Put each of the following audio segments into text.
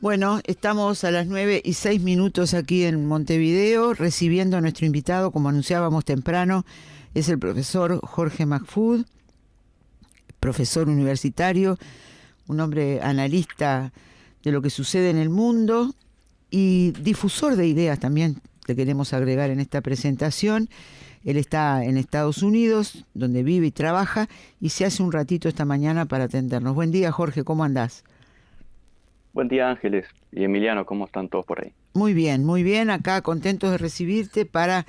Bueno, estamos a las 9:06 aquí en Montevideo, recibiendo a nuestro invitado, como anunciábamos temprano, es el profesor Jorge Mahfoud, profesor universitario, un hombre analista de lo que sucede en el mundo y difusor de ideas también, le queremos agregar en esta presentación. Él está en Estados Unidos, donde vive y trabaja, y se hace un ratito esta mañana para atendernos. Buen día, Jorge, ¿cómo andás? Buen día, Ángeles y Emiliano, ¿cómo están todos por ahí? Muy bien, acá contentos de recibirte para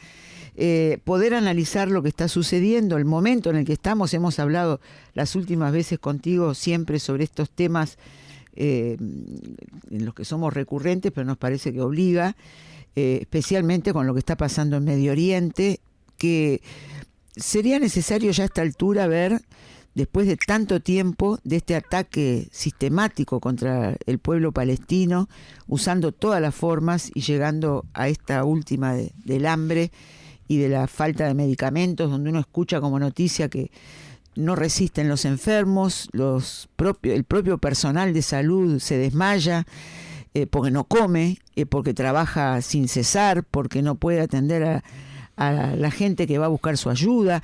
poder analizar lo que está sucediendo, el momento en el que estamos. Hemos hablado las últimas veces contigo siempre sobre estos temas en los que somos recurrentes, pero nos parece que obliga, especialmente con lo que está pasando en Medio Oriente, que sería necesario ya a esta altura ver, después de tanto tiempo, de este ataque sistemático contra el pueblo palestino, usando todas las formas y llegando a esta última del hambre y de la falta de medicamentos, donde uno escucha como noticia que no resisten los enfermos, el propio personal de salud se desmaya, porque no come, porque trabaja sin cesar, porque no puede atender a la gente que va a buscar su ayuda,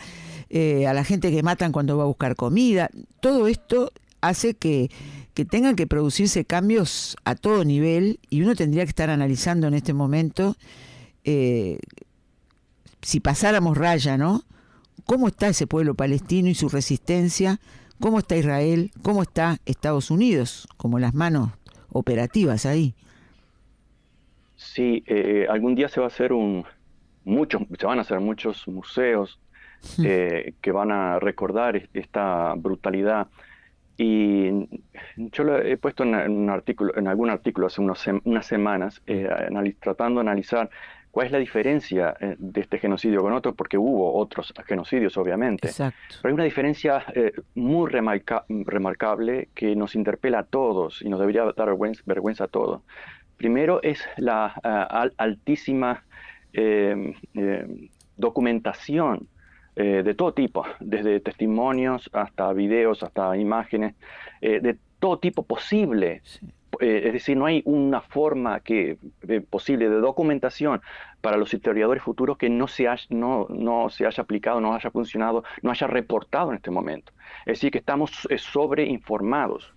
a la gente que matan cuando va a buscar comida. Todo esto hace que tengan que producirse cambios a todo nivel, y uno tendría que estar analizando en este momento, si pasáramos raya, ¿no? ¿Cómo está ese pueblo palestino y su resistencia? ¿Cómo está Israel? ¿Cómo está Estados Unidos? Como las manos operativas ahí. Sí, algún día se va a hacer se van a hacer muchos museos que van a recordar esta brutalidad. Y yo lo he puesto en un artículo, en algún artículo hace unas semanas, tratando de analizar cuál es la diferencia de este genocidio con otros, porque hubo otros genocidios, obviamente. Exacto. Pero hay una diferencia muy remarcable que nos interpela a todos y nos debería dar vergüenza a todos. Primero es la altísima documentación de todo tipo, desde testimonios hasta videos, hasta imágenes, de todo tipo posible. Sí. Es decir, no hay una forma posible de documentación para los historiadores futuros que no se haya aplicado, no haya funcionado, no haya reportado en este momento. Es decir, que estamos sobreinformados.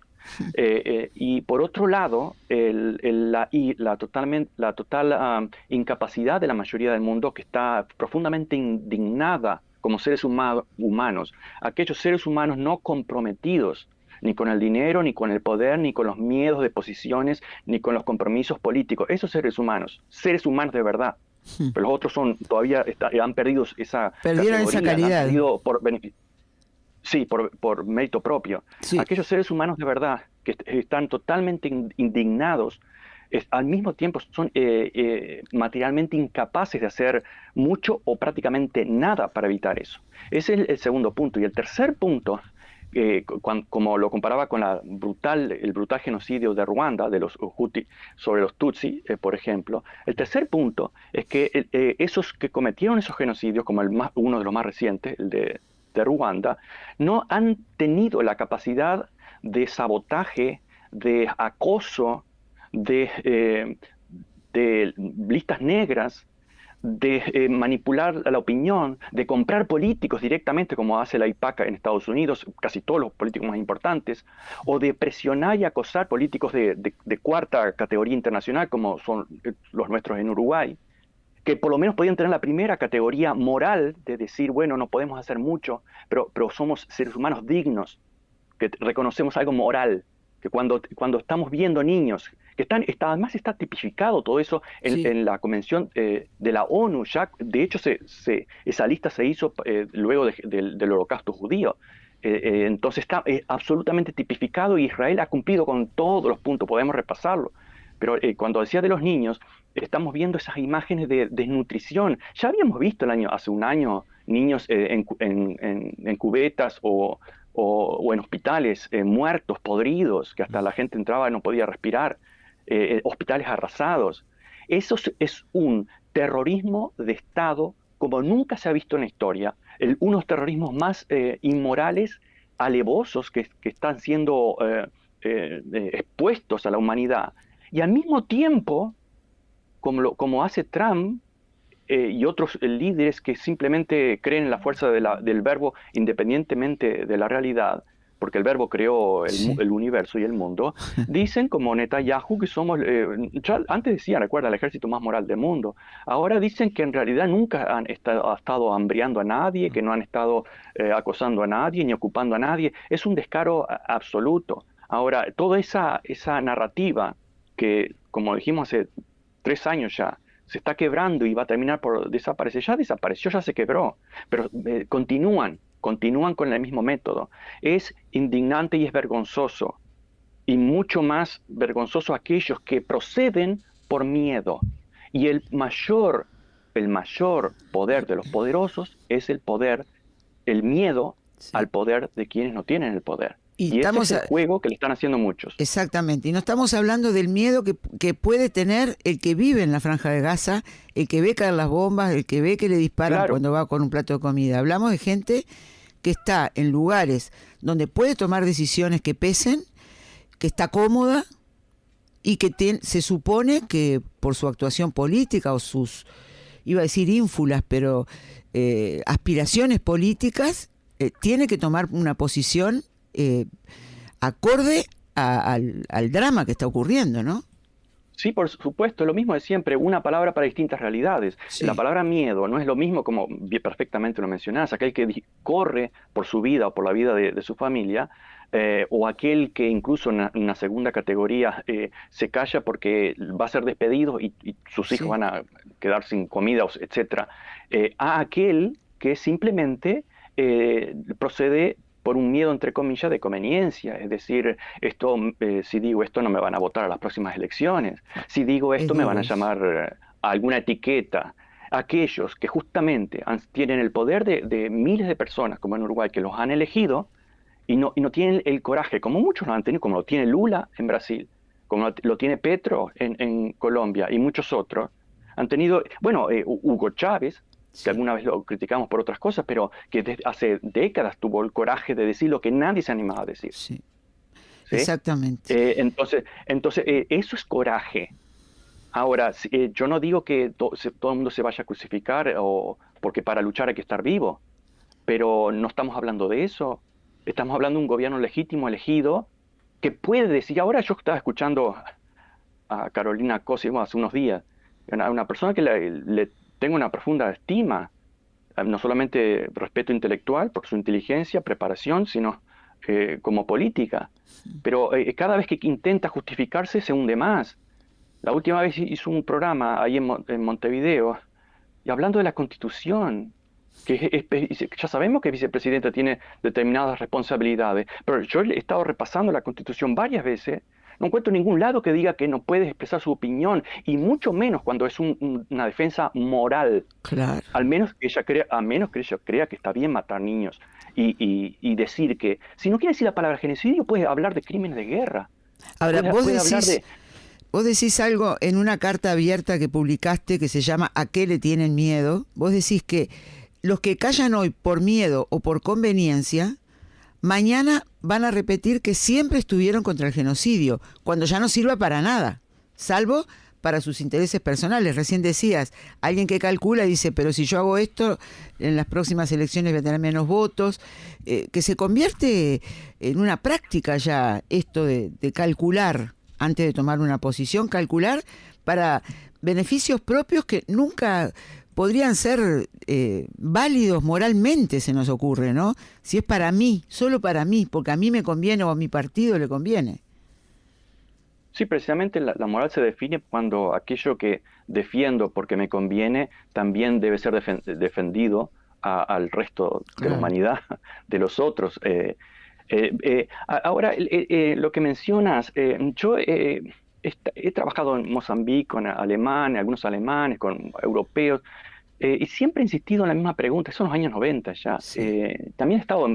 Y por otro lado, la total incapacidad de la mayoría del mundo, que está profundamente indignada como seres humanos, aquellos seres humanos no comprometidos ni con el dinero, ni con el poder, ni con los miedos de posiciones, ni con los compromisos políticos. Esos seres humanos de verdad. Pero los otros todavía han perdido esa Perdieron esa categoría, la han calidad. perdido por beneficio. Sí, por mérito propio. Sí. Aquellos seres humanos de verdad que están totalmente indignados, al mismo tiempo son materialmente incapaces de hacer mucho o prácticamente nada para evitar eso. Ese es el segundo punto. Y el tercer punto, como lo comparaba con el brutal genocidio de Ruanda, de los Hutu sobre los Tutsi, por ejemplo, el tercer punto es que esos que cometieron esos genocidios, como uno de los más recientes, el de Ruanda, no han tenido la capacidad de sabotaje, de acoso, de listas negras, de manipular la opinión, de comprar políticos directamente, como hace la IPAC en Estados Unidos, casi todos los políticos más importantes, o de presionar y acosar políticos de cuarta categoría internacional, como son los nuestros en Uruguay, que por lo menos podían tener la primera categoría moral de decir, bueno, no podemos hacer mucho, pero somos seres humanos dignos, que reconocemos algo moral, que cuando estamos viendo niños, además está tipificado todo eso Sí. en la Convención de la ONU, ya, de hecho esa lista se hizo luego del Holocausto judío. Entonces está absolutamente tipificado, y Israel ha cumplido con todos los puntos, podemos repasarlo. Pero cuando decía de los niños, estamos viendo esas imágenes de desnutrición. Ya habíamos visto hace un año niños en cubetas o en hospitales muertos, podridos, que hasta la gente entraba y no podía respirar, hospitales arrasados. Es un terrorismo de Estado como nunca se ha visto en la historia, unos terrorismos más inmorales, alevosos, que están siendo expuestos a la humanidad. Y al mismo tiempo, como hace Trump y otros líderes que simplemente creen en la fuerza del verbo independientemente de la realidad, porque el verbo creó Sí. el universo y el mundo, dicen como Netanyahu que somos, ya antes decían, recuerda, el ejército más moral del mundo, ahora dicen que en realidad nunca ha estado hambriando a nadie, que no han estado acosando a nadie ni ocupando a nadie, es un descaro absoluto. Ahora, toda esa narrativa que, como dijimos hace 3 años ya, se está quebrando y va a terminar por desaparecer. Ya desapareció, ya se quebró, pero continúan con el mismo método. Es indignante y es vergonzoso, y mucho más vergonzoso aquellos que proceden por miedo. Y el mayor poder de los poderosos es el miedo Sí. al poder de quienes no tienen el poder. Y Y ese es estamos, el juego que le están haciendo muchos. exactamente, y no estamos hablando del miedo que puede tener el que vive en la Franja de Gaza, el que ve caer las bombas, el que ve que le disparan Claro, cuando va con un plato de comida. Hablamos de gente que está en lugares donde puede tomar decisiones que pesen, que está cómoda y que se supone que por su actuación política o sus, iba a decir ínfulas, pero aspiraciones políticas, tiene que tomar una posición acorde al drama que está ocurriendo, ¿no? sí, por supuesto, es lo mismo de siempre, una palabra para distintas realidades. La Sí, palabra miedo no es lo mismo, como bien perfectamente lo mencionás, aquel que corre por su vida o por la vida de su familia, o aquel que incluso en una segunda categoría se calla porque va a ser despedido y sus hijos sí. van a quedar sin comida, etcétera. A aquel que simplemente procede por un miedo, entre comillas, de conveniencia, es decir, si digo esto no me van a votar a las próximas elecciones, si digo Es esto me van duro a eso. llamar a alguna etiqueta. Aquellos que justamente tienen el poder de miles de personas, como en Uruguay, que los han elegido y no tienen el coraje, como muchos lo han tenido, como lo tiene Lula en Brasil, como lo tiene Petro en Colombia y muchos otros, han tenido, bueno, Hugo Chávez, que Sí, alguna vez lo criticamos por otras cosas, pero que desde hace décadas tuvo el coraje de decir lo que nadie se animaba a decir, sí, ¿sí? exactamente. Entonces, eso es coraje. Ahora, yo no digo que todo el mundo se vaya a crucificar porque para luchar hay que estar vivo, pero no estamos hablando de eso. Estamos hablando de un gobierno legítimo, elegido, que puede decir, ahora yo estaba escuchando a Carolina Cosimo hace unos días, una persona que le tengo una profunda estima, no solamente respeto intelectual por su inteligencia, preparación, sino como política. Pero cada vez que intenta justificarse se hunde más. La última vez hizo un programa ahí en Montevideo y hablando de la Constitución, ya sabemos que el vicepresidente tiene determinadas responsabilidades, pero yo he estado repasando la Constitución varias veces, no encuentro ningún lado que diga que no puede expresar su opinión, y mucho menos cuando es una defensa moral, Claro. a menos que ella crea que está bien matar niños y decir que, si no quiere decir la palabra genocidio, puede hablar de crímenes de guerra, Ahora, puede hablar de... vos decís algo en una carta abierta que publicaste que se llama ¿A qué le tienen miedo? Vos decís que los que callan hoy por miedo o por conveniencia, mañana van a repetir que siempre estuvieron contra el genocidio, cuando ya no sirva para nada, salvo para sus intereses personales. Recién decías, alguien que calcula dice, pero si yo hago esto, en las próximas elecciones voy a tener menos votos, que se convierte en una práctica ya esto de calcular antes de tomar una posición, calcular para beneficios propios que nunca podrían ser válidos moralmente, se nos ocurre, ¿no? Si es para mí, solo para mí, porque a mí me conviene o a mi partido le conviene. Sí, precisamente la moral se define cuando aquello que defiendo porque me conviene también debe ser defendido al resto de la Claro. humanidad, de los otros. Ahora, lo que mencionas, yo he trabajado en Mozambique con alemanes, algunos alemanes, con europeos, y siempre he insistido en la misma pregunta, son los años 90 ya. Sí. También he estado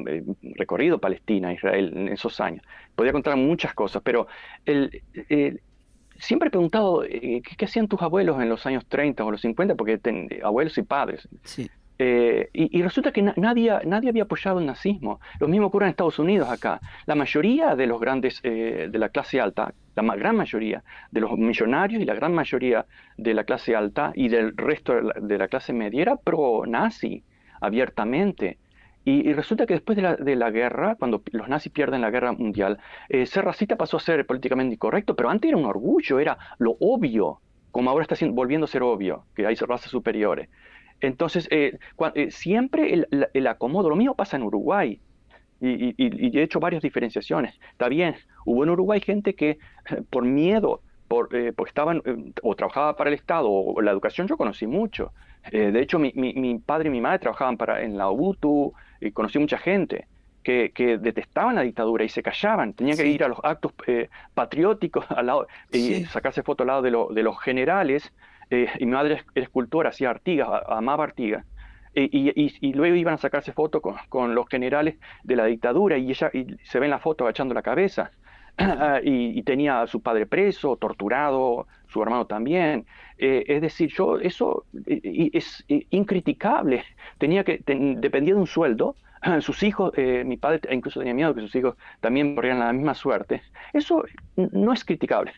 recorrido Palestina, Israel en esos años. Podría contar muchas cosas, pero siempre he preguntado qué hacían tus abuelos en los años 30 o los 50, porque abuelos y padres. Sí. Y resulta que nadie había apoyado el nazismo. Lo mismo ocurre en Estados Unidos acá. La mayoría de los grandes, de la clase alta, gran mayoría de los millonarios y la gran mayoría de la clase alta y del resto de la clase media era pro-nazi, abiertamente. Y resulta que después de la guerra, cuando los nazis pierden la guerra mundial, ser racista pasó a ser políticamente incorrecto, pero antes era un orgullo, era lo obvio, como ahora está volviendo a ser obvio, que hay razas superiores. Entonces, siempre el acomodo, lo mismo pasa en Uruguay, y he hecho varias diferenciaciones. Está bien, hubo en Uruguay gente que por miedo, porque estaban o trabajaba para el Estado o la educación, yo conocí mucho. De hecho, mi padre y mi madre trabajaban en la UBUTU y conocí mucha gente que detestaban la dictadura y se callaban, tenían que Sí, ir a los actos patrióticos al lado, y sí. sacarse fotos al lado de los generales. Y mi madre es escultora, hacía Artigas, amaba Artigas. Y luego iban a sacarse fotos con los generales de la dictadura y se ve en la foto agachando la cabeza. Y tenía a su padre preso, torturado, su hermano también. Es decir, eso es incriticable. Dependía de un sueldo. Sus hijos, mi padre incluso tenía miedo que sus hijos también corrieran la misma suerte. Eso no es criticable.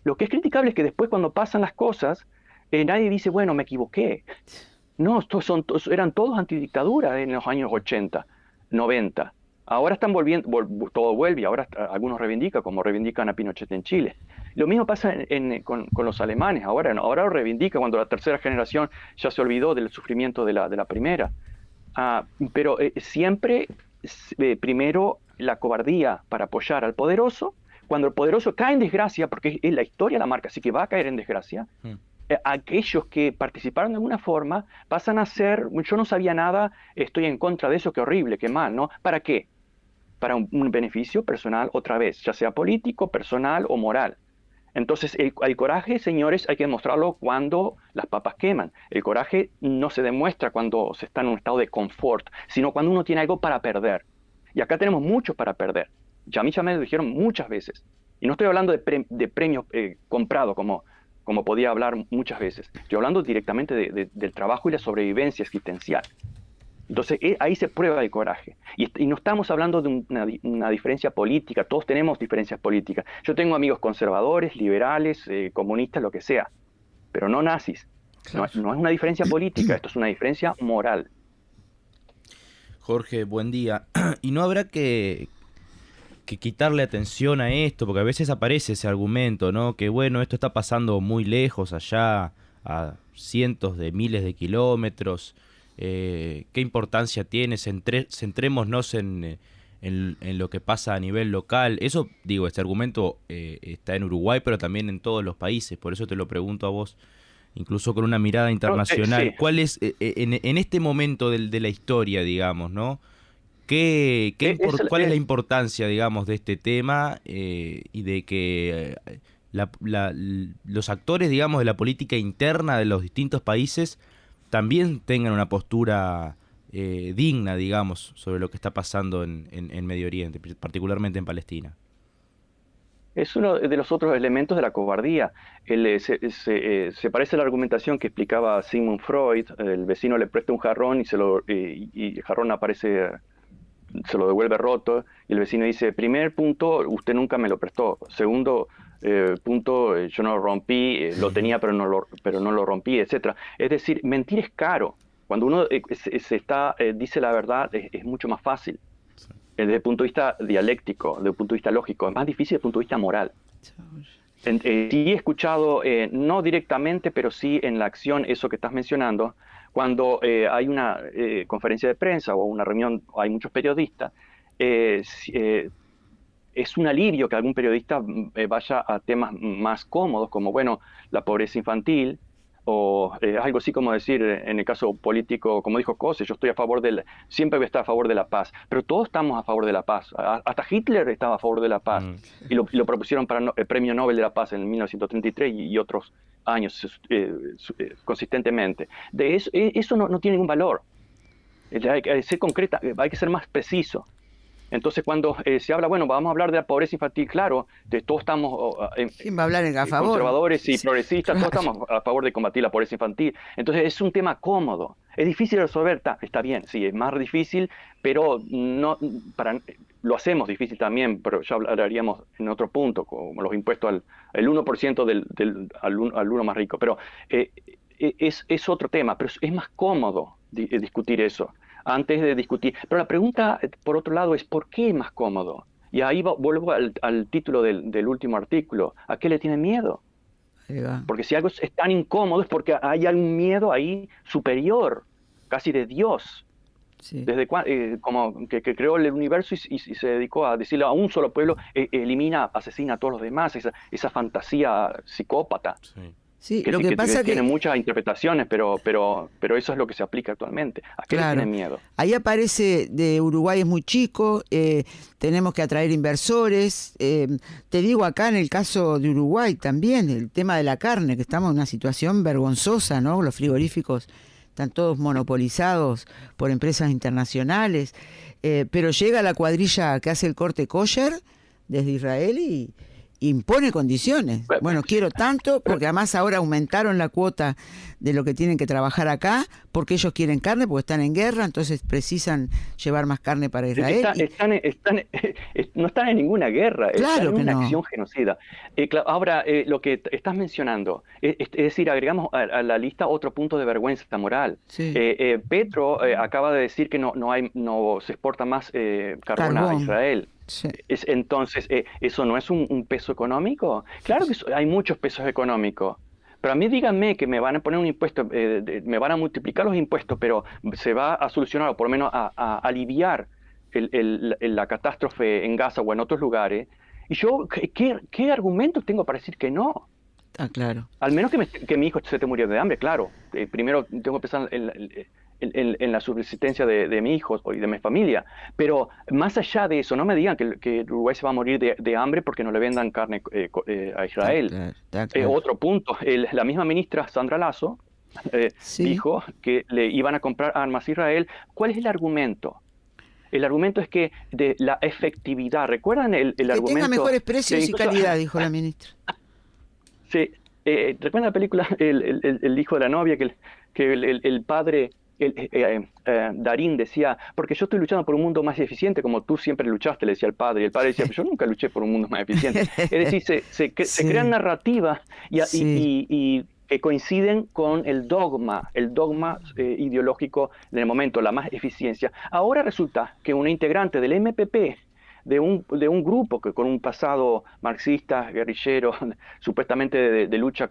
Lo que es criticable es que después cuando pasan las cosas, nadie dice, bueno, me equivoqué. No, eran todos antidictadura en los años 80, 90. Ahora están volviendo, todo vuelve y ahora algunos reivindican, como reivindican a Pinochet en Chile. Lo mismo pasa con los alemanes. Ahora lo reivindica cuando la tercera generación ya se olvidó del sufrimiento de la primera. Ah, pero siempre, primero, la cobardía para apoyar al poderoso. Cuando el poderoso cae en desgracia, porque es la historia la marca, así que va a caer en desgracia, Mm. aquellos que participaron de alguna forma pasan a ser, yo no sabía nada, estoy en contra de eso, qué horrible, qué mal, ¿no? ¿Para qué? Para un beneficio personal otra vez, ya sea político, personal o moral. Entonces, el coraje, señores, hay que demostrarlo cuando las papas queman. El coraje no se demuestra cuando se está en un estado de confort, sino cuando uno tiene algo para perder. Y acá tenemos mucho para perder. Ya a mí ya me lo dijeron muchas veces. Y no estoy hablando de premios comprados, como podía hablar muchas veces. Estoy hablando directamente del trabajo y la sobrevivencia existencial. Entonces, ahí se prueba el coraje. Y no estamos hablando de una diferencia política, todos tenemos diferencias políticas. Yo tengo amigos conservadores, liberales, comunistas, lo que sea, pero no nazis. No, Claro. no es una diferencia política, esto es una diferencia moral. Jorge, buen día. ¿Y no habrá que quitarle atención a esto? Porque a veces aparece ese argumento, ¿no? Que bueno, esto está pasando muy lejos, allá, a cientos de miles de kilómetros. ¿Qué importancia tiene? Centrémonos en lo que pasa a nivel local. Eso, digo, este argumento está en Uruguay, pero también en todos los países. Por eso te lo pregunto a vos, incluso con una mirada No, internacional. sí, ¿Cuál es, en este momento de la historia, digamos, ¿no? ¿Cuál es la importancia, digamos, de este tema y de que los actores, digamos, de la política interna de los distintos países también tengan una postura digna, digamos, sobre lo que está pasando en Medio Oriente, particularmente en Palestina? es uno de los otros elementos de la cobardía. Se parece a la argumentación que explicaba Sigmund Freud. El vecino le presta un jarrón y el jarrón aparece, se lo devuelve roto, y el vecino dice, primer punto, usted nunca me lo prestó. Segundo punto, yo no lo rompí, lo tenía pero no lo rompí, etcétera. Es decir, mentir es caro. Cuando uno dice la verdad, es mucho más fácil. Desde el punto de vista dialéctico, desde el punto de vista lógico, es más difícil desde el punto de vista moral. Sí he escuchado, no directamente, pero sí en la acción, eso que estás mencionando, cuando hay una conferencia de prensa o una reunión, hay muchos periodistas, es un alivio que algún periodista vaya a temas más cómodos, como, bueno, la pobreza infantil, o algo así como decir, en el caso político, como dijo Coase, yo estoy a favor siempre voy a estar a favor de la paz, pero todos estamos a favor de la paz. Hasta Hitler estaba a favor de la paz, Mm. y lo propusieron para el Premio Nobel de la Paz en 1933 y otros años consistentemente. De eso no tiene ningún valor. Hay que ser concreta, hay que ser más preciso. Entonces, cuando se habla, bueno, vamos a hablar de la pobreza infantil, claro, todos estamos, ¿Quién va a hablar a favor? conservadores y Sí, progresistas, claro. todos estamos a favor de combatir la pobreza infantil. Entonces, es un tema cómodo. Es difícil de resolver, está bien, sí, es más difícil, pero no, lo hacemos difícil también, pero ya hablaríamos en otro punto, como los impuestos el 1% al uno más rico. Pero es otro tema, pero es más cómodo discutir eso antes de discutir. Pero la pregunta, por otro lado, es ¿por qué es más cómodo? Y ahí vuelvo al título del último artículo. ¿A qué le tienen miedo? Ahí va. Porque si algo es tan incómodo es porque hay algún miedo ahí superior, casi de Dios, Sí. desde como que creó el universo y se dedicó a decirle a un solo pueblo, elimina, asesina a todos los demás, esa fantasía psicópata, Sí. Sí, que, lo que que pasa tiene que, muchas interpretaciones, pero eso es lo que se aplica actualmente. ¿A qué le claro, tienen miedo? ahí aparece de Uruguay es muy chico, tenemos que atraer inversores. Te digo acá en el caso de Uruguay también, el tema de la carne, que estamos en una situación vergonzosa, ¿no? Los frigoríficos están todos monopolizados por empresas internacionales, pero llega la cuadrilla que hace el corte kosher desde Israel y impone condiciones. Bueno, quiero tanto, porque además ahora aumentaron la cuota de lo que tienen que trabajar acá, porque ellos quieren carne, porque están en guerra, entonces precisan llevar más carne para Israel. No están en ninguna guerra, Claro están en que una no. acción genocida. Ahora, lo que estás mencionando, es decir, agregamos a la lista otro punto de vergüenza moral. Sí, Petro acaba de decir que no se exporta más carbón a carbón. Israel. Sí, Entonces, ¿eso no es un peso económico? Claro que hay muchos pesos económicos. Pero a mí díganme que me van a poner un impuesto, me van a multiplicar los impuestos, pero se va a solucionar o por lo menos a aliviar la catástrofe en Gaza o en otros lugares. Y yo, ¿qué argumentos tengo para decir que no? está claro. Al menos que mi hijo se te murió de hambre, claro. Primero tengo que pensar en la subsistencia de mi hijo y de mi familia. Pero más allá de eso, no me digan que Uruguay se va a morir de hambre porque no le vendan carne a Está Israel. claro, está claro. Otro punto, la misma ministra Sandra Lasso Sí, dijo que le iban a comprar armas a Israel. ¿Cuál es el argumento? El argumento es que de la efectividad, ¿recuerdan el que tenga argumento? mejores precios y Incluso, calidad, dijo la ministra. sí, ¿recuerdan la película El hijo de la novia? Que el padre, Darín decía, porque yo estoy luchando por un mundo más eficiente, como tú siempre luchaste, le decía al padre. Y el padre decía, pero yo nunca luché por un mundo más eficiente. Es decir, se Sí, crean narrativas sí, y que coinciden con el dogma ideológico en el momento, la más eficiencia. Ahora resulta que una integrante del MPP, de un grupo que con un pasado marxista, guerrillero, supuestamente de lucha,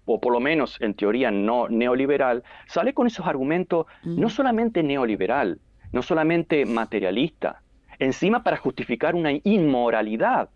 o por lo menos en teoría no neoliberal, sale con esos argumentos no solamente neoliberal, no solamente materialista, encima para justificar una inmoralidad.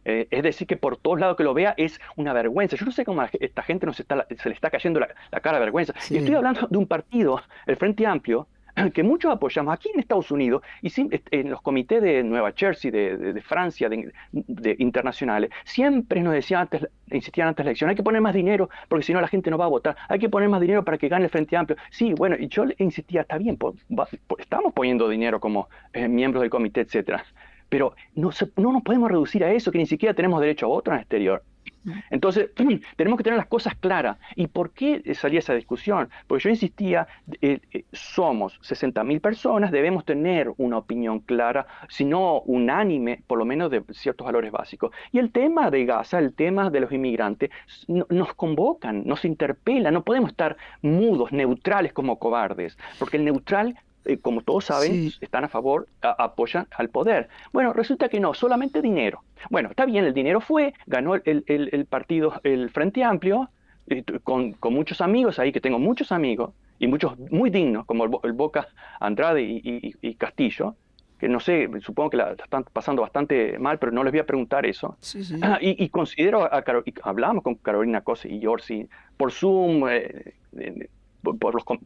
Es decir, que por todos lados que lo vea es una vergüenza. Yo no sé cómo a esta gente se le está cayendo la cara de vergüenza. Y estoy sí. hablando de un partido, el Frente Amplio, que muchos apoyamos aquí en Estados Unidos y en los comités de Nueva Jersey, de Francia, de internacionales, siempre nos insistían antes de la elección, hay que poner más dinero porque si no la gente no va a votar, hay que poner más dinero para que gane el Frente Amplio. Sí, bueno, y yo le insistía, está bien, estamos poniendo dinero como miembros del comité, etcétera. Pero no nos podemos reducir a eso, que ni siquiera tenemos derecho a voto en el exterior. Entonces, tenemos que tener las cosas claras. ¿Y por qué salía esa discusión? Porque yo insistía, somos 60.000 personas, debemos tener una opinión clara, si no unánime, por lo menos de ciertos valores básicos. Y el tema de Gaza, el tema de los inmigrantes, nos convocan, nos interpelan, no podemos estar mudos, neutrales como cobardes, porque el neutral como todos saben, Sí. están a favor, apoyan al poder. Bueno, resulta que no, solamente dinero. Bueno, está bien, el dinero ganó el partido, el Frente Amplio, con muchos amigos ahí, que tengo muchos amigos, y muchos muy dignos, como el Boca Andrade y Castillo, que no sé, supongo que la están pasando bastante mal, pero no les voy a preguntar eso. Sí, sí. Y considero, hablamos con Carolina Cose y Orsi por Zoom,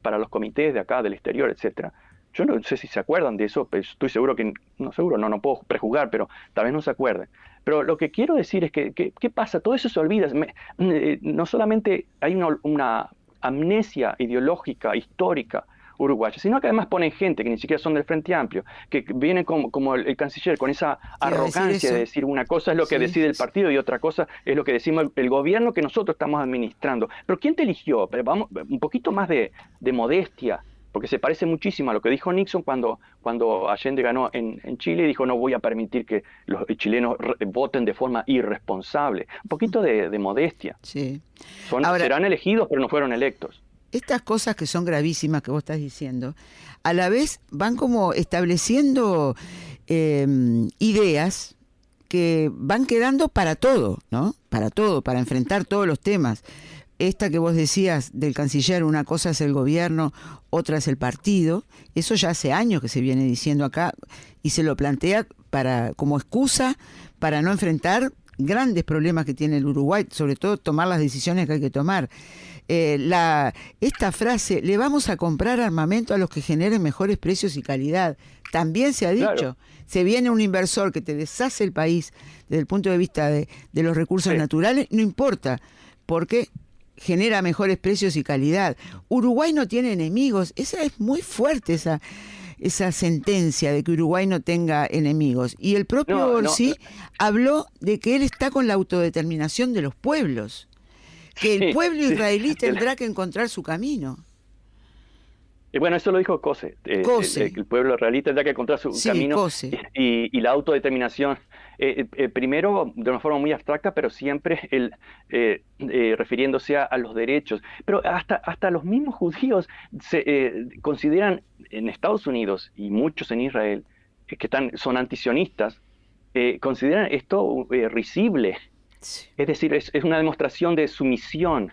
para los comités de acá, del exterior, etcétera. Yo no sé si se acuerdan de eso, pero estoy seguro que, no puedo prejuzgar, pero tal vez no se acuerden. Pero lo que quiero decir es que, ¿qué pasa? Todo eso se olvida. No solamente hay una amnesia ideológica, histórica, uruguayas, sino que además ponen gente que ni siquiera son del Frente Amplio, que vienen como el canciller con esa arrogancia de decir una cosa es lo que decide el partido y otra cosa es lo que decimos el gobierno que nosotros estamos administrando. Pero ¿quién te eligió? Vamos, un poquito más de modestia, porque se parece muchísimo a lo que dijo Nixon cuando Allende ganó en Chile y dijo no voy a permitir que los chilenos voten de forma irresponsable. Un poquito de modestia. Sí. Ahora, serán elegidos, pero no fueron electos. Estas cosas que son gravísimas que vos estás diciendo, a la vez van como estableciendo ideas que van quedando para todo, ¿no? Para todo, para enfrentar todos los temas. Esta que vos decías del canciller, una cosa es el gobierno, otra es el partido, eso ya hace años que se viene diciendo acá y se lo plantea como excusa para no enfrentar grandes problemas que tiene el Uruguay, sobre todo tomar las decisiones que hay que tomar. Esta frase, le vamos a comprar armamento a los que generen mejores precios y calidad, también se ha dicho. Claro. Se viene un inversor que te deshace el país desde el punto de vista de los recursos naturales, no importa, porque genera mejores precios y calidad. Uruguay no tiene enemigos, esa es muy fuerte, esa sentencia de que Uruguay no tenga enemigos. Y el propio Orsi habló de que él está con la autodeterminación de los pueblos, que el pueblo israelí tendrá que encontrar su camino. Bueno, eso lo dijo Cose. El pueblo israelí tendrá que encontrar su camino y la autodeterminación. Primero, de una forma muy abstracta, pero siempre refiriéndose a los derechos. Pero hasta los mismos judíos se consideran en Estados Unidos y muchos en Israel, que son antisionistas, consideran esto risible. Sí. Es decir, es una demostración de sumisión.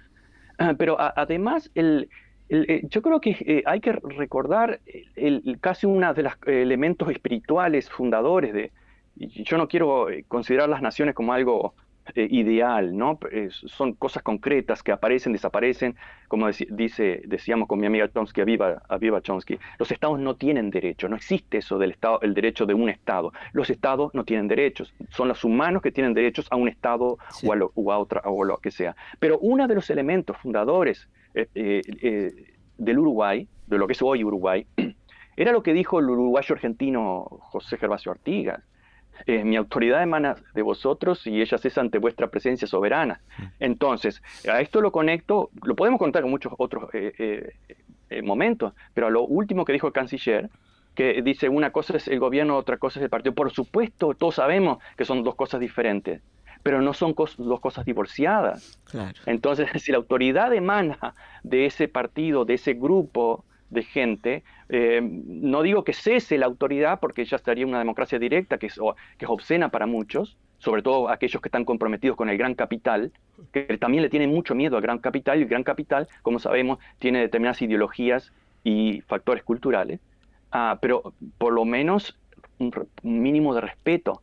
Pero además, yo creo que hay que recordar casi uno de los elementos espirituales fundadores yo no quiero considerar las naciones como algo ideal, ¿no? Son cosas concretas que aparecen, desaparecen, como decíamos con mi amiga Chomsky, Aviva Chomsky, los estados no tienen derecho, no existe eso del estado, el derecho de un estado. Los estados no tienen derechos, son los humanos que tienen derechos a un estado o a otra o lo que sea. Pero uno de los elementos fundadores del Uruguay, de lo que es hoy Uruguay, era lo que dijo el uruguayo argentino José Gervasio Artigas. Mi autoridad emana de vosotros y ella cesa ante vuestra presencia soberana. Entonces, a esto lo conecto, lo podemos contar con muchos otros momentos, pero a lo último que dijo el canciller, que dice una cosa es el gobierno, otra cosa es el partido. Por supuesto, todos sabemos que son dos cosas diferentes, pero no son dos cosas divorciadas. Claro. Entonces, si la autoridad emana de ese partido, de ese grupo de gente, no digo que cese la autoridad porque ya estaría una democracia directa que es obscena para muchos, sobre todo aquellos que están comprometidos con el gran capital, que también le tienen mucho miedo al gran capital, y el gran capital, como sabemos, tiene determinadas ideologías y factores culturales, pero por lo menos un mínimo de respeto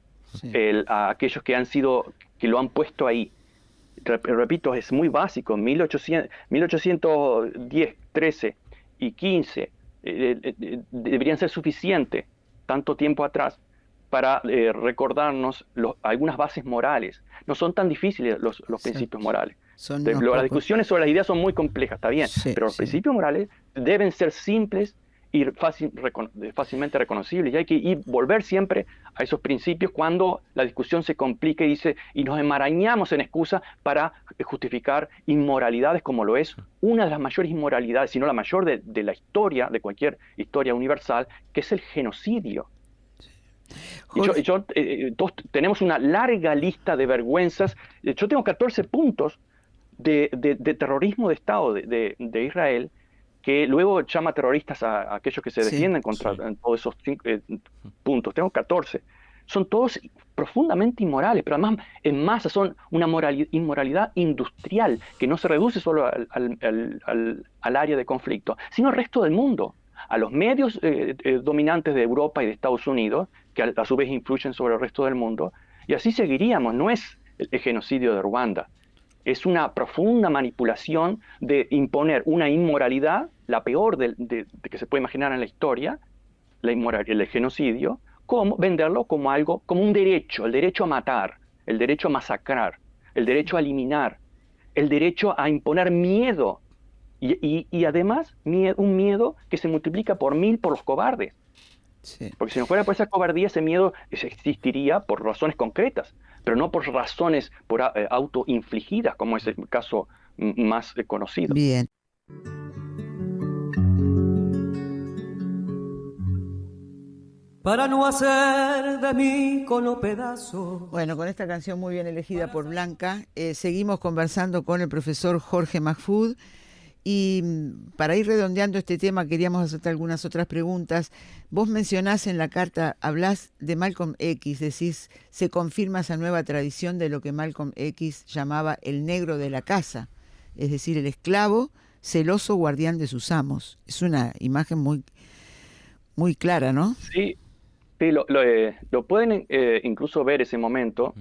a aquellos que lo han puesto ahí. Repito, es muy básico, 1810, 13 y 15 deberían ser suficientes, tanto tiempo atrás, para recordarnos algunas bases morales. No son tan difíciles los principios morales. Las discusiones sobre las ideas son muy complejas, está bien, pero los principios morales deben ser simples y fácilmente reconocibles. Y hay que volver siempre a esos principios cuando la discusión se complica y nos enmarañamos en excusas para justificar inmoralidades como lo es una de las mayores inmoralidades, si no la mayor de la historia, de cualquier historia universal, que es el genocidio. Y todos tenemos una larga lista de vergüenzas. Yo tengo 14 puntos de terrorismo de Estado de Israel, que luego llama terroristas a aquellos que se defienden contra todos esos puntos. Tengo 14. Son todos profundamente inmorales, pero además en masa son una inmoralidad industrial que no se reduce solo al área de conflicto, sino al resto del mundo, a los medios dominantes de Europa y de Estados Unidos, que a su vez influyen sobre el resto del mundo, y así seguiríamos. No es el genocidio de Ruanda. Es una profunda manipulación de imponer una inmoralidad, la peor de que se puede imaginar en la historia, el genocidio, venderlo como algo, como un derecho, el derecho a matar, el derecho a masacrar, el derecho a eliminar, el derecho a imponer miedo Y además un miedo que se multiplica por 1000 por los cobardes. Sí. Porque si no fuera por esa cobardía, ese miedo existiría por razones concretas, pero no por razones autoinfligidas, como es el caso más conocido. Bien. Para no hacer de mí cono pedazo. Bueno, con esta canción muy bien elegida por Blanca, seguimos conversando con el profesor Jorge Mahfoud. Y para ir redondeando este tema, queríamos hacerte algunas otras preguntas. Vos mencionás en la carta, hablás de Malcolm X, decís, se confirma esa nueva tradición de lo que Malcolm X llamaba el negro de la casa, es decir, el esclavo celoso guardián de sus amos. Es una imagen muy, muy clara, ¿no? Sí, sí, lo pueden incluso ver ese momento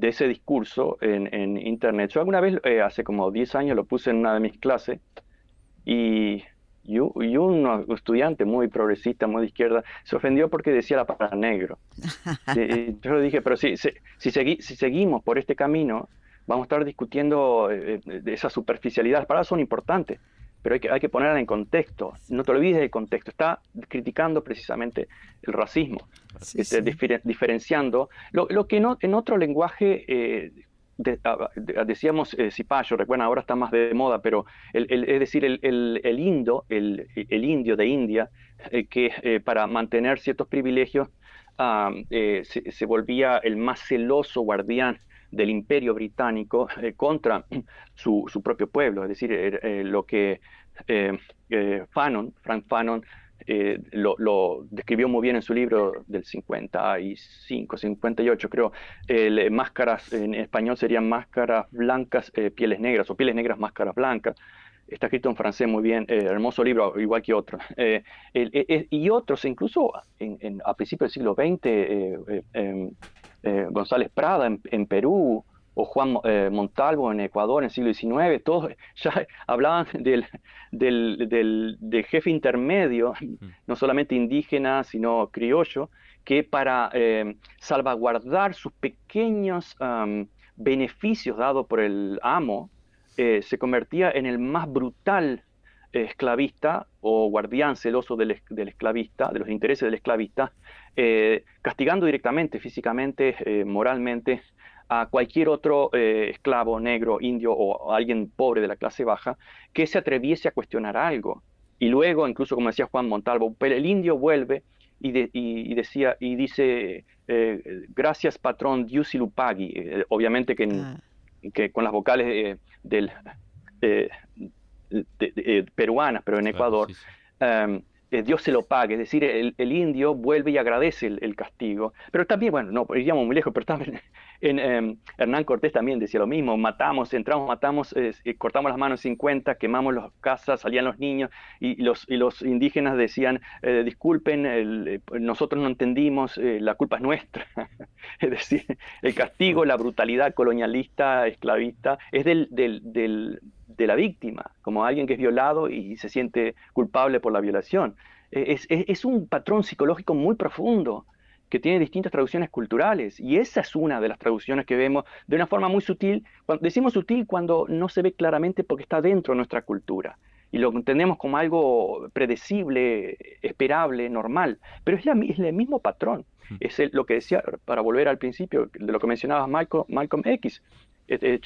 de ese discurso en internet. Yo alguna vez, hace como 10 años, lo puse en una de mis clases y un estudiante muy progresista, muy de izquierda, se ofendió porque decía la palabra negro. Yo le dije, pero si seguimos por este camino, vamos a estar discutiendo de esa superficialidad. Las palabras son importantes, pero hay que ponerla en contexto. No te olvides del contexto. Está criticando precisamente el racismo, Sí, sí. diferenciando lo que en otro lenguaje decíamos cipayo, recuerdan, ahora está más de moda, pero es decir, el indio de India, que para mantener ciertos privilegios se volvía el más celoso guardián del imperio británico contra su propio pueblo, es decir, lo que Frank Fanon lo describió muy bien en su libro del 55, 58, creo. Máscaras, en español serían máscaras blancas, pieles negras, o pieles negras, máscaras blancas. Está escrito en francés muy bien, hermoso libro, igual que otros. Y otros, incluso a principios del siglo XX, González Prada en Perú, o Juan Montalvo en Ecuador en el siglo XIX, todos ya hablaban del jefe intermedio, no solamente indígena, sino criollo, que para salvaguardar sus pequeños beneficios dados por el amo, se convertía en el más brutal esclavista o guardián celoso del esclavista, de los intereses del esclavista, castigando directamente, físicamente, moralmente, a cualquier otro esclavo negro, indio o alguien pobre de la clase baja que se atreviese a cuestionar algo. Y luego, incluso como decía Juan Montalvo, pero el indio vuelve y dice, gracias patrón, Dios y lo pagui. Obviamente que con las vocales eh, peruanas, pero en Ecuador, Claro, sí, sí. Dios se lo pague, es decir, el indio vuelve y agradece el castigo. Pero también, bueno, no iríamos muy lejos, pero también Hernán Cortés también decía lo mismo: entramos, matamos, cortamos las manos 50, quemamos las casas, salían los niños, y los indígenas decían, disculpen, nosotros no entendimos, la culpa es nuestra. Es decir, el castigo, la brutalidad colonialista, esclavista, es de la víctima, como alguien que es violado y se siente culpable por la violación. Es un patrón psicológico muy profundo que tiene distintas traducciones culturales, y esa es una de las traducciones que vemos de una forma muy sutil. Decimos sutil cuando no se ve claramente porque está dentro de nuestra cultura y lo entendemos como algo predecible, esperable, normal, pero es el mismo patrón. Es lo que decía, para volver al principio de lo que mencionabas, Malcolm X.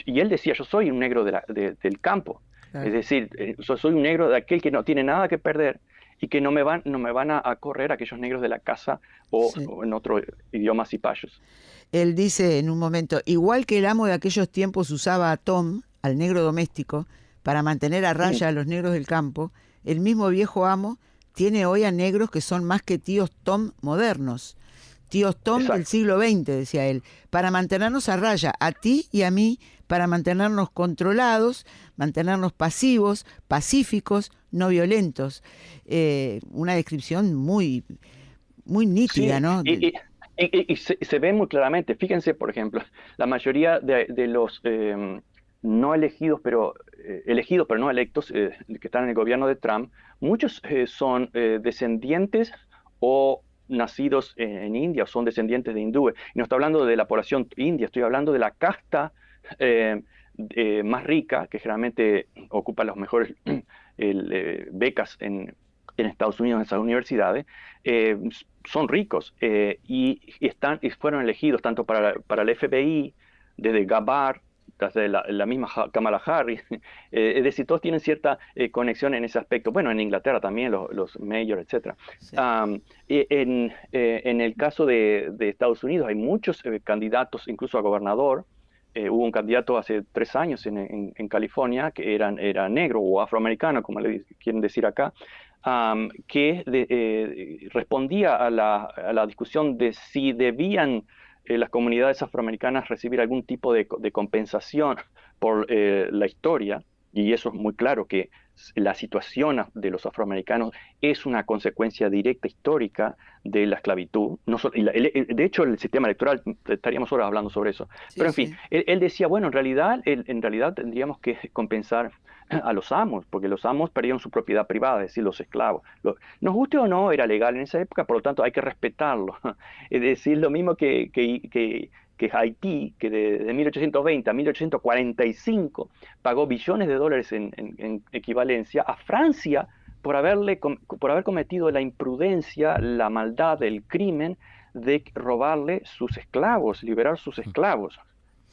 Y él decía, yo soy un negro del campo. Claro. Es decir, yo soy un negro de aquel que no tiene nada que perder y que no me van a correr aquellos negros de la casa Sí. o en otro idioma cipayos. Él dice en un momento, igual que el amo de aquellos tiempos usaba a Tom, al negro doméstico, para mantener a raya a los negros del campo, el mismo viejo amo tiene hoy a negros que son más que tíos Tom modernos. Tíos Tom Exacto. del siglo XX, decía él, para mantenernos a raya, a ti y a mí, para mantenernos controlados, mantenernos pasivos, pacíficos, no violentos. Una descripción muy, muy nítida, Sí, ¿no? y se ve muy claramente. Fíjense, por ejemplo, la mayoría de los no elegidos, pero elegidos pero no electos, que están en el gobierno de Trump, muchos son descendientes o nacidos en India, o son descendientes de hindúes. Y no estoy hablando de la población india, estoy hablando de la casta más rica, que generalmente ocupa las mejores becas en Estados Unidos, en esas universidades, son ricos y fueron elegidos tanto para el FBI, desde Gabbard, desde la misma Kamala Harris. Es decir, todos tienen cierta conexión en ese aspecto. Bueno, en Inglaterra también, los mayors, etcétera. Sí. En el caso de Estados Unidos hay muchos candidatos, incluso a gobernador. Hubo un candidato hace 3 años en California que era negro o afroamericano, como le quieren decir acá, que respondía a la discusión de si debían las comunidades afroamericanas recibir algún tipo de compensación por la historia, y eso es muy claro que la situación de los afroamericanos es una consecuencia directa histórica de la esclavitud. No de hecho, el sistema electoral, estaríamos horas hablando sobre eso. Sí, Pero en fin, sí. él decía, bueno, en realidad tendríamos que compensar a los amos, porque los amos perdieron su propiedad privada, es decir, los esclavos. Nos guste o no, era legal en esa época, por lo tanto hay que respetarlo. Es decir, lo mismo que Haití, que de 1820 a 1845 pagó billones de dólares en equivalencia a Francia por por haber cometido la imprudencia, la maldad, el crimen de robarle sus esclavos, liberar sus esclavos.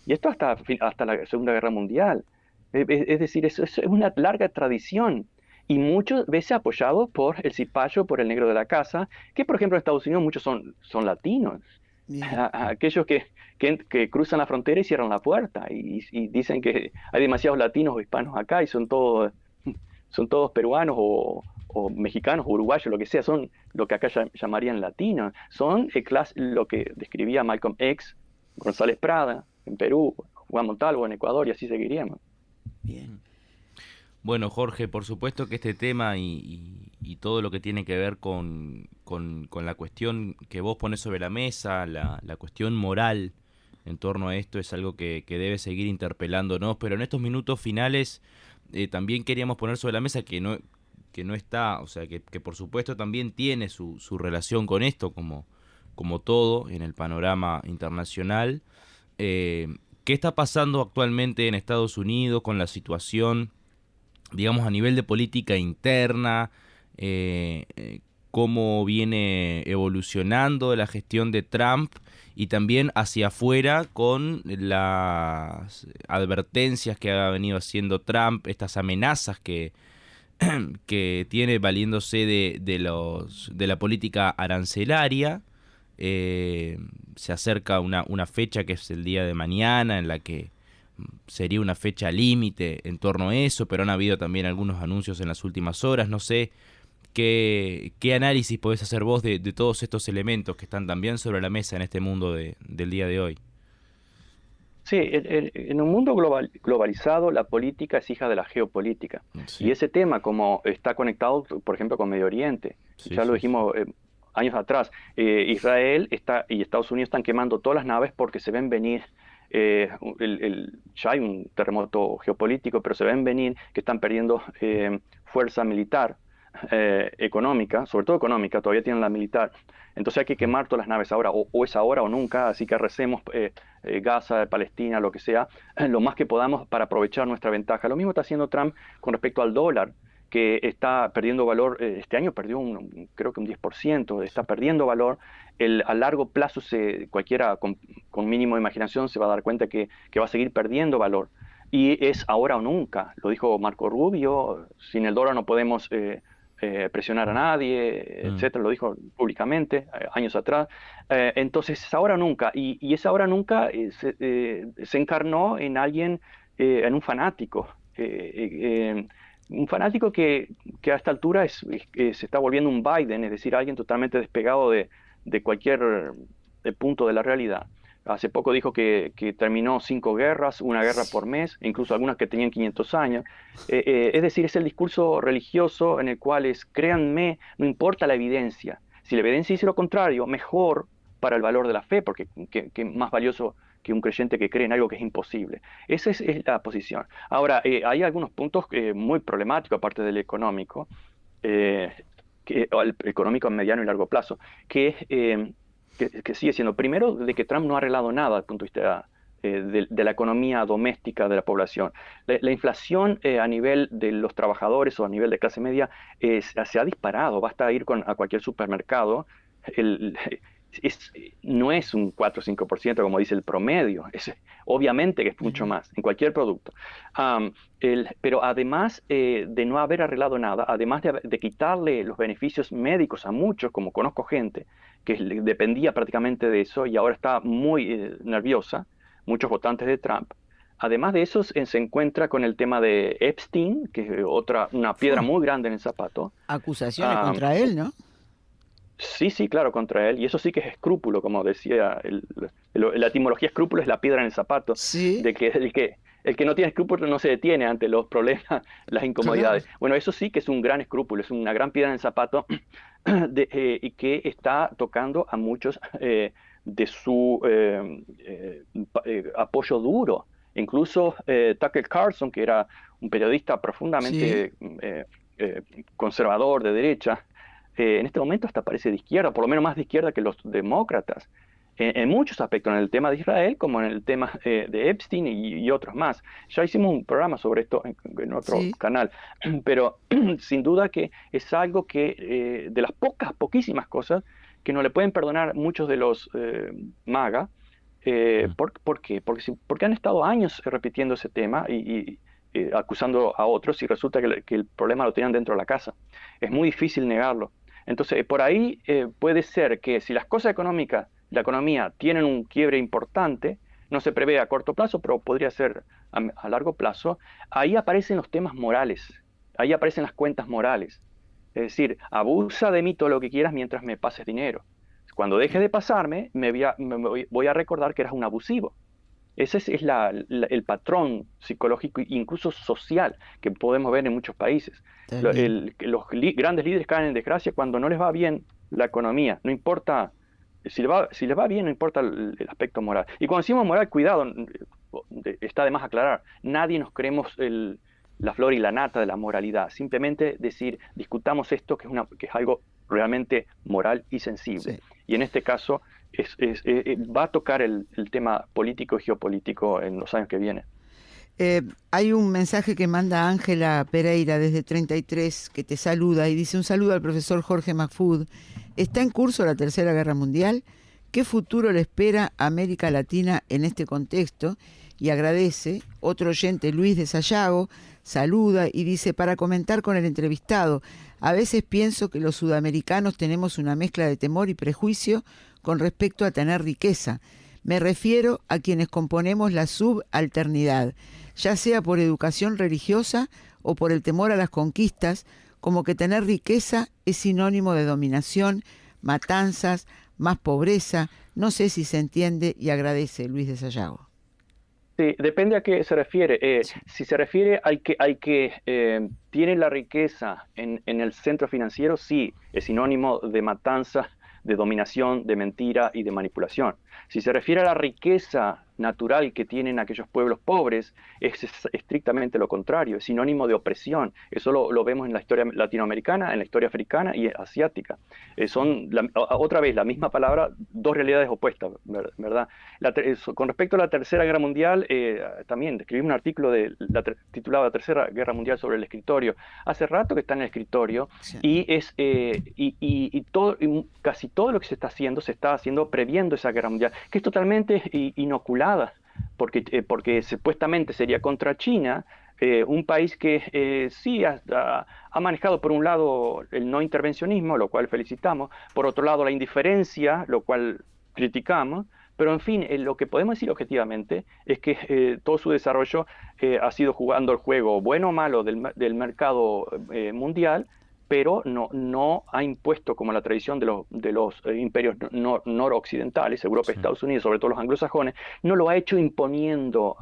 Y esto hasta la Segunda Guerra Mundial. Es decir, es una larga tradición y muchas veces apoyado por el cipayo, por el negro de la casa, que por ejemplo en Estados Unidos muchos son latinos. Bien. Aquellos que cruzan la frontera y cierran la puerta y dicen que hay demasiados latinos o hispanos acá y son todos peruanos o mexicanos o uruguayos, lo que sea, son lo que acá llamarían latinos. Son lo que describía Malcolm X, González Prada en Perú, Juan Montalvo en Ecuador, y así seguiríamos. Bien. Bueno, Jorge, por supuesto que este tema y todo lo que tiene que ver con la cuestión que vos pones sobre la mesa, la cuestión moral en torno a esto, es algo que debe seguir interpelándonos, pero en estos minutos finales también queríamos poner sobre la mesa que no está, o sea, que por supuesto también tiene su relación con esto, como todo en el panorama internacional. ¿Qué está pasando actualmente en Estados Unidos con la situación, digamos, a nivel de política interna? Cómo viene evolucionando la gestión de Trump y también hacia afuera con las advertencias que ha venido haciendo Trump, estas amenazas que tiene valiéndose de la política arancelaria. Se acerca una fecha que es el día de mañana, en la que sería una fecha límite en torno a eso, pero han habido también algunos anuncios en las últimas horas. No sé qué análisis podés hacer vos de todos estos elementos que están también sobre la mesa en este mundo del día de hoy. Sí, en un mundo globalizado, la política es hija de la geopolítica. Sí, Y ese tema, como está conectado, por ejemplo, con Medio Oriente, sí, ya lo sí, dijimos años atrás, Israel y Estados Unidos están quemando todas las naves porque se ven venir, ya hay un terremoto geopolítico, pero se ven venir que están perdiendo fuerza militar, económica, sobre todo económica, todavía tienen la militar. Entonces hay que quemar todas las naves ahora, o es ahora o nunca, así que recemos Gaza, Palestina, lo que sea, lo más que podamos para aprovechar nuestra ventaja. Lo mismo está haciendo Trump con respecto al dólar, que está perdiendo valor. Este año perdió creo que un 10%, está perdiendo valor. A largo plazo cualquiera con mínimo de imaginación se va a dar cuenta que va a seguir perdiendo valor. Y es ahora o nunca, lo dijo Marco Rubio, sin el dólar no podemos presionar a nadie, etcétera, lo dijo públicamente años atrás. Entonces es ahora o nunca, y esa ahora o nunca se encarnó en alguien, en un fanático. Un fanático que a esta altura se está volviendo un Biden, es decir, alguien totalmente despegado de cualquier punto de la realidad. Hace poco dijo que terminó 5 guerras, una guerra por mes, incluso algunas que tenían 500 años. Es decir, es el discurso religioso en el cual créanme, no importa la evidencia. Si la evidencia dice lo contrario, mejor para el valor de la fe, porque que más valioso que un creyente que cree en algo que es imposible. Esa es la posición. Ahora, hay algunos puntos muy problemáticos, aparte del económico, el económico a mediano y largo plazo, que sigue siendo, primero, de que Trump no ha arreglado nada desde el punto de vista de la economía doméstica de la población. La inflación a nivel de los trabajadores o a nivel de clase media se ha disparado. Basta ir a cualquier supermercado. El, no es un 4 o 5% como dice el promedio, obviamente que es mucho más en cualquier producto. Pero además de no haber arreglado nada, además de quitarle los beneficios médicos a muchos, como conozco gente que dependía prácticamente de eso y ahora está muy nerviosa, muchos votantes de Trump. Además de eso, se encuentra con el tema de Epstein, que es una piedra muy grande en el zapato. Acusaciones contra él, ¿no? Sí, sí, claro, contra él. Y eso sí que es escrúpulo, como decía. La etimología escrúpulo es la piedra en el zapato. Sí. De que el que no tiene escrúpulo no se detiene ante los problemas, las incomodidades. Claro. Bueno, eso sí que es un gran escrúpulo, es una gran piedra en el zapato y que está tocando a muchos de su apoyo duro. Incluso Tucker Carlson, que era un periodista profundamente conservador de derecha, en este momento hasta parece de izquierda, por lo menos más de izquierda que los demócratas, en muchos aspectos, en el tema de Israel como en el tema de Epstein y otros más. Ya hicimos un programa sobre esto en otro canal, pero sin duda que es algo que de las poquísimas cosas que no le pueden perdonar muchos de los MAGA. ¿Por qué? Porque han estado años repitiendo ese tema y acusando a otros y resulta que el problema lo tenían dentro de la casa. Es muy difícil negarlo. Entonces, por ahí puede ser que si las cosas económicas, la economía, tienen un quiebre importante, no se prevé a corto plazo, pero podría ser a largo plazo, ahí aparecen los temas morales, ahí aparecen las cuentas morales. Es decir, abusa de mí todo lo que quieras mientras me pases dinero. Cuando deje de pasarme, voy a recordar que eras un abusivo. Ese es el patrón psicológico e incluso social que podemos ver en muchos países. Los grandes líderes caen en desgracia cuando no les va bien la economía. No importa, si les va bien, no importa el aspecto moral. Y cuando decimos moral, cuidado, está de más aclarar. Nadie nos creemos la flor y la nata de la moralidad. Simplemente decir, discutamos esto que es algo realmente moral y sensible. Sí. Y en este caso va a tocar el tema político y geopolítico en los años que vienen. Hay un mensaje que manda Ángela Pereira desde 33 que te saluda y dice: un saludo al profesor Jorge Mahfoud. ¿Está en curso la Tercera Guerra Mundial? ¿Qué futuro le espera a América Latina en este contexto? Y agradece. Otro oyente, Luis de Sayago, saluda y dice: para comentar con el entrevistado, a veces pienso que los sudamericanos tenemos una mezcla de temor y prejuicio con respecto a tener riqueza. Me refiero a quienes componemos la subalternidad, ya sea por educación religiosa o por el temor a las conquistas, como que tener riqueza es sinónimo de dominación, matanzas, más pobreza. No sé si se entiende, y agradece Luis de Sayago. Sí, depende a qué se refiere. Si se refiere al que tiene la riqueza en el centro financiero, sí, es sinónimo de matanza, de dominación, de mentira y de manipulación. Si se refiere a la riqueza natural que tienen aquellos pueblos pobres, es estrictamente lo contrario, es sinónimo de opresión. Eso lo vemos en la historia latinoamericana, en la historia africana y asiática. Otra vez, la misma palabra, dos realidades opuestas, ¿verdad? Con respecto a la Tercera Guerra Mundial, también escribí un artículo titulado La Tercera Guerra Mundial sobre el escritorio. Hace rato que está en el escritorio, sí. y casi todo lo que se está haciendo previendo esa guerra mundial, que es totalmente inoculada, porque supuestamente sería contra China, un país que sí ha manejado por un lado el no intervencionismo, lo cual felicitamos, por otro lado la indiferencia, lo cual criticamos, pero en fin, lo que podemos decir objetivamente es que todo su desarrollo ha sido jugando el juego bueno o malo del mercado mundial, pero no ha impuesto, como la tradición de los imperios noroccidentales, Europa y Estados Unidos, sobre todo los anglosajones, no lo ha hecho imponiendo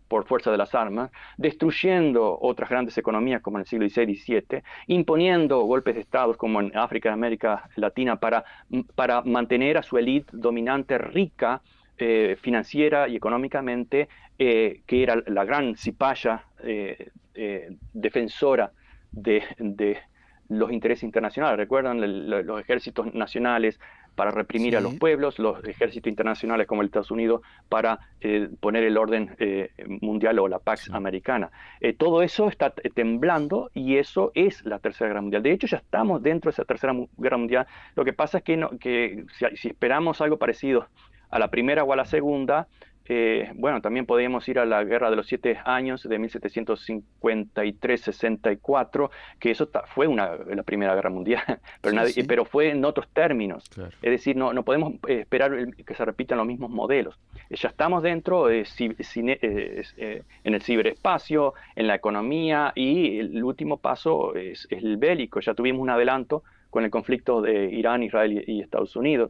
por fuerza de las armas, destruyendo otras grandes economías como en el siglo XVI y XVII, imponiendo golpes de Estado como en África y América Latina para mantener a su élite dominante rica, financiera y económicamente, que era la gran cipaya defensora de los intereses internacionales. Recuerdan los ejércitos nacionales para reprimir a los Sí. pueblos, los ejércitos internacionales como el Estados Unidos para poner el orden mundial o la Pax Americana. Todo eso está temblando y eso es la Tercera Guerra Mundial. De hecho, ya estamos dentro de esa Tercera Guerra Mundial. Lo que pasa es que si esperamos algo parecido a la Primera o a la Segunda, bueno, también podríamos ir a la Guerra de los 7 años de 1753-64, que eso fue la Primera Guerra Mundial, pero, Sí. pero fue en otros términos. Claro. Es decir, no podemos esperar que se repitan los mismos modelos. Ya estamos dentro en el ciberespacio, en la economía, y el último paso es el bélico. Ya tuvimos un adelanto con el conflicto de Irán, Israel y Estados Unidos.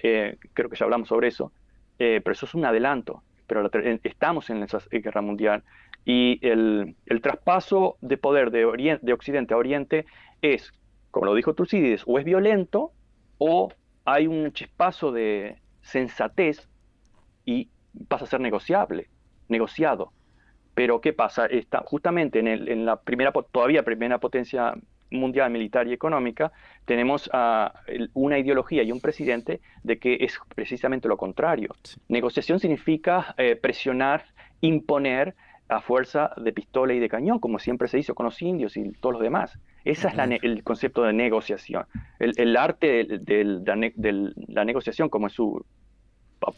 Creo que ya hablamos sobre eso. Pero eso es un adelanto, pero estamos en esa guerra mundial y el traspaso de poder de Occidente a Oriente es, como lo dijo Tucídides, o es violento o hay un chispazo de sensatez y pasa a ser negociado. Pero ¿qué pasa? Está justamente en la todavía primera potencia mundial militar y económica, tenemos una ideología y un presidente de que es precisamente lo contrario. Sí. Negociación significa presionar, imponer a fuerza de pistola y de cañón, como siempre se hizo con los indios y todos los demás. Ese es el concepto de negociación. El arte de la negociación, como es su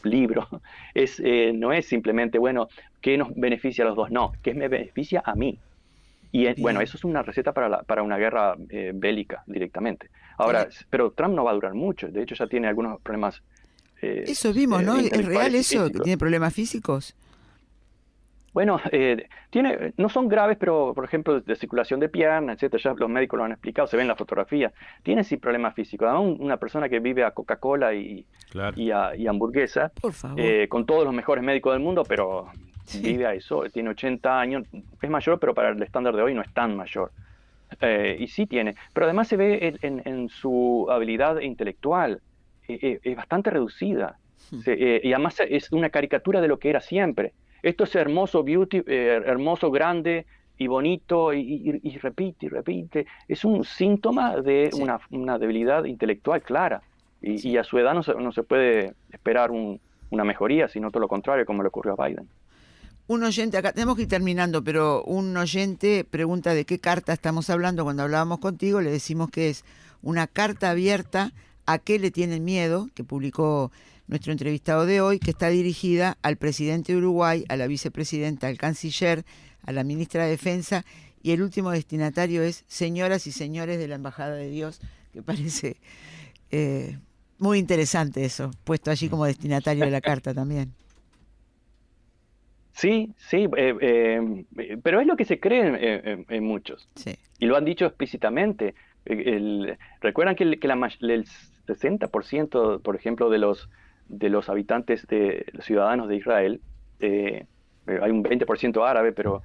libro, no es simplemente, bueno, ¿qué nos beneficia a los dos? No, ¿qué me beneficia a mí? Y bueno, eso es una receta para una guerra bélica directamente. Ahora, pero Trump no va a durar mucho. De hecho, ya tiene algunos problemas. Eso vimos, ¿no? ¿Es real eso? ¿Que tiene problemas físicos? Bueno, no son graves, pero por ejemplo, de circulación de piernas, etcétera, ya los médicos lo han explicado, se ven en la fotografía. Tiene sí problemas físicos. Además, una persona que vive a Coca-Cola y hamburguesa, Por favor. con todos los mejores médicos del mundo, pero Sí. vive a eso, tiene 80 años, es mayor, pero para el estándar de hoy no es tan mayor. Y sí tiene, pero además se ve en su habilidad intelectual, es bastante reducida. Y además es una caricatura de lo que era siempre. Esto es hermoso, hermoso, grande y bonito, y repite y repite. Es un síntoma de Sí. una debilidad intelectual clara. Y a su edad no se puede esperar una mejoría, sino todo lo contrario, como le ocurrió a Biden. Un oyente, acá tenemos que ir terminando, pero un oyente pregunta de qué carta estamos hablando. Cuando hablábamos contigo le decimos que es una carta abierta a qué le tienen miedo, que publicó nuestro entrevistado de hoy, que está dirigida al presidente de Uruguay, a la vicepresidenta, al canciller, a la ministra de Defensa, y el último destinatario es señoras y señores de la Embajada de Dios, que parece muy interesante eso, puesto allí como destinatario de la carta también. Sí, pero es lo que se cree en muchos. Sí. Y lo han dicho explícitamente. Recuerdan que el 60%, por ejemplo, de los habitantes, de los ciudadanos de Israel, hay un 20% árabe, pero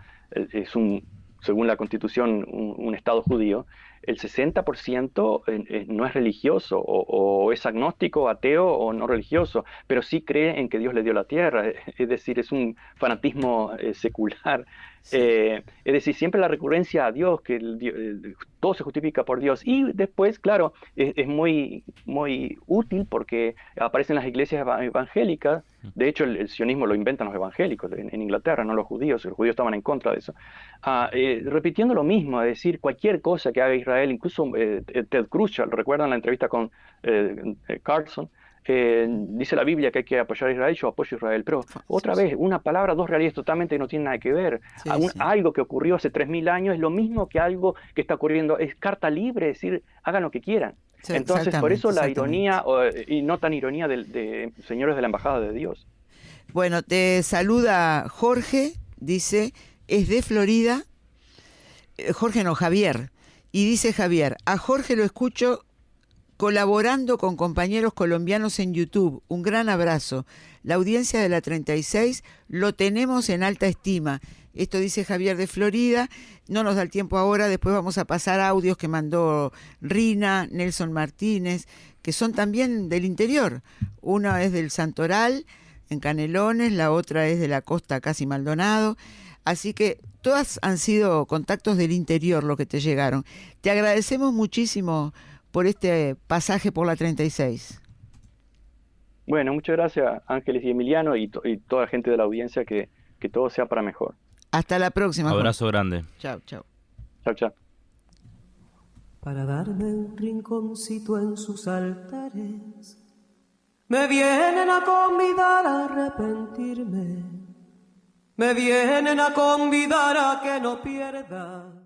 según la Constitución, un Estado judío, el 60% no es religioso, o es agnóstico, ateo o no religioso, pero sí cree en que Dios le dio la tierra. Es decir, es un fanatismo secular. Sí. Es decir, siempre la recurrencia a Dios, que todo se justifica por Dios. Y después, claro, es muy, muy útil porque aparecen las iglesias evangélicas. De hecho, el sionismo lo inventan los evangélicos en Inglaterra, no los judíos. Los judíos estaban en contra de eso. Repitiendo lo mismo, es decir, cualquier cosa que haga Israel, incluso Ted Cruz, ¿recuerdan la entrevista con Carlson? Dice la Biblia que hay que apoyar a Israel, yo apoyo a Israel, pero otra vez, una palabra, dos realidades totalmente no tienen nada que ver. Sí, sí. Algo que ocurrió hace 3000 años es lo mismo que algo que está ocurriendo, es carta libre, es decir, hagan lo que quieran. Sí, Entonces, por eso la exactamente. ironía, y no tan ironía de señores de la Embajada de Dios. Bueno, te saluda Jorge, dice, es de Florida, Jorge no, Javier, y dice Javier, a Jorge lo escucho colaborando con compañeros colombianos en YouTube. Un gran abrazo. La audiencia de la 36 lo tenemos en alta estima. Esto dice Javier de Florida. No nos da el tiempo ahora. Después vamos a pasar audios que mandó Rina, Nelson Martínez, que son también del interior. Una es del Santoral, en Canelones. La otra es de la costa, casi Maldonado. Así que todas han sido contactos del interior lo que te llegaron. Te agradecemos muchísimo por este pasaje por la 36. Bueno, muchas gracias Ángeles y Emiliano y toda la gente de la audiencia, que todo sea para mejor. Hasta la próxima. Abrazo grande. Chao, chao. Chao, chao. Para darme un rinconcito en sus altares, me vienen a convidar a arrepentirme, me vienen a convidar a que no pierda